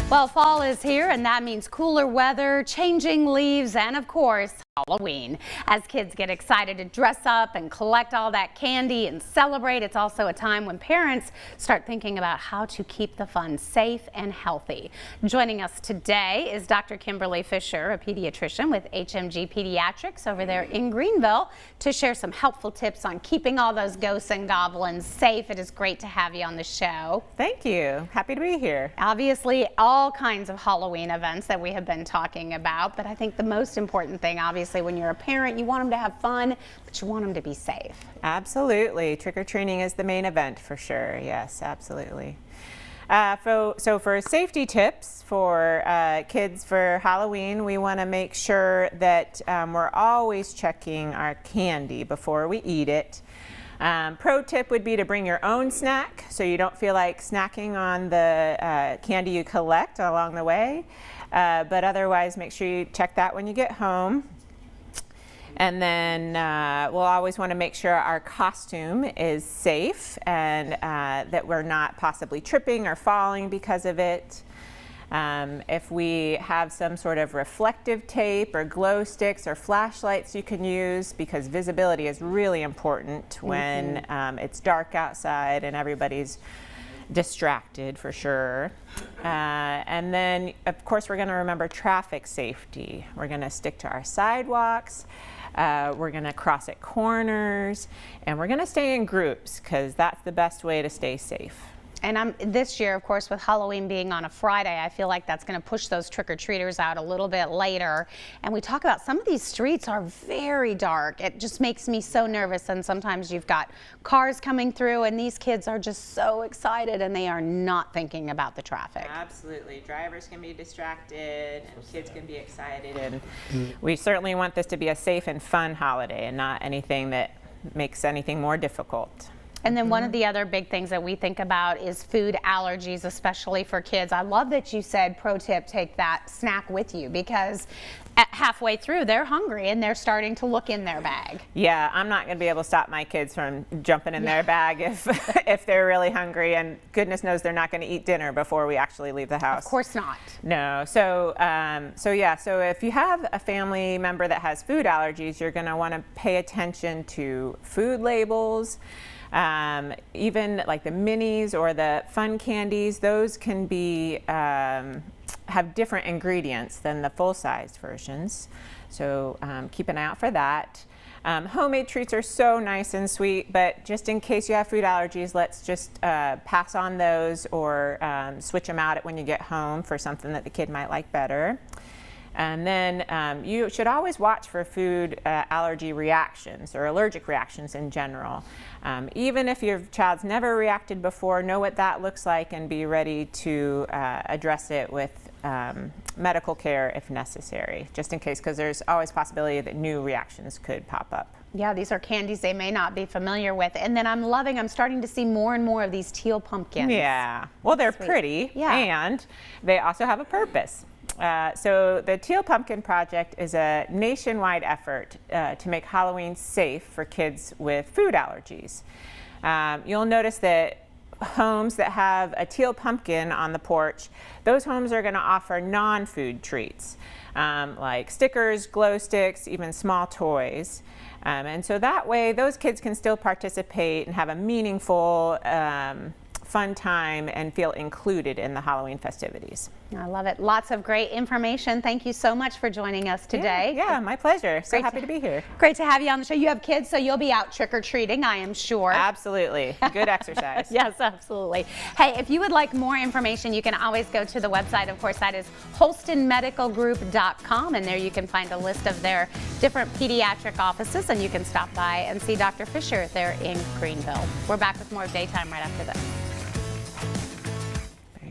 Well, fall is here, and that means cooler weather, changing leaves, and of course, Halloween. As kids get excited to dress up and collect all that candy and celebrate, it's also a time when parents start thinking about how to keep the fun safe and healthy. Joining us today is Dr. Kimberly Fisher, a pediatrician with HMG Pediatrics over there in Greenville, to share some helpful tips on keeping all those ghosts and goblins safe. It is great to have you on the show. Thank you. Happy to be here. Obviously, all kinds of Halloween events that we have been talking about, but I think the most important thing, obviously, when you're a parent, you want them to have fun, but you want them to be safe. Absolutely. Trick-or-treating is the main event for sure. Yes, absolutely. So for safety tips for kids for Halloween, we want to make sure that we're always checking our candy before we eat it. Pro tip would be to bring your own snack so you don't feel like snacking on the candy you collect along the way. But otherwise, make sure you check that when you get home. And then we'll always want to make sure our costume is safe and that we're not possibly tripping or falling because of it. If we have some sort of reflective tape or glow sticks or flashlights you can use, because visibility is really important when it's dark outside and everybody's distracted for sure. And then of course we're going to remember traffic safety. We're going to stick to our sidewalks. We're going to cross at corners, and we're going to stay in groups because that's the best way to stay safe. And this year, of course, with Halloween being on a Friday, I feel like that's going to push those trick-or-treaters out a little bit later. And we talk about some of these streets are very dark. It just makes me so nervous. And sometimes you've got cars coming through, and these kids are just so excited, and they are not thinking about the traffic. Absolutely. Drivers can be distracted, and kids can be excited. And we certainly want this to be a safe and fun holiday and not anything that makes anything more difficult. And then one of the other big things that we think about is food allergies, especially for kids. I love that you said, pro tip, take that snack with you, because halfway through they're hungry and they're starting to look in their bag. Yeah, I'm not going to be able to stop my kids from jumping in their bag if they're really hungry, and goodness knows they're not going to eat dinner before we actually leave the house. Of course not. No. So if you have a family member that has food allergies, you're going to want to pay attention to food labels. Even like the minis or the fun candies, those can be have different ingredients than the full-sized versions. So keep an eye out for that. Homemade treats are so nice and sweet, but just in case you have food allergies, let's just pass on those or switch them out when you get home for something that the kid might like better. And then you should always watch for food allergy reactions or allergic reactions in general. Even if your child's never reacted before, know what that looks like and be ready to address it with medical care if necessary, just in case, because there's always possibility that new reactions could pop up. Yeah, these are candies they may not be familiar with. And then I'm starting to see more and more of these teal pumpkins. Yeah, well, they're pretty, and they also have a purpose. So the Teal Pumpkin Project is a nationwide effort to make Halloween safe for kids with food allergies. You'll notice that homes that have a teal pumpkin on the porch, those homes are going to offer non-food treats like stickers, glow sticks, even small toys. And so that way those kids can still participate and have a meaningful fun time and feel included in the Halloween festivities. I love it. Lots of great information. Thank you so much for joining us today. Yeah, my pleasure. So happy to be here. Great to have you on the show. You have kids, so you'll be out trick-or-treating, I am sure. Absolutely. Good exercise. Yes, absolutely. Hey, if you would like more information, you can always go to the website. Of course, that is holstonmedicalgroup.com, and there you can find a list of their different pediatric offices, and you can stop by and see Dr. Fisher there in Greenville. We're back with more of Daytime right after this.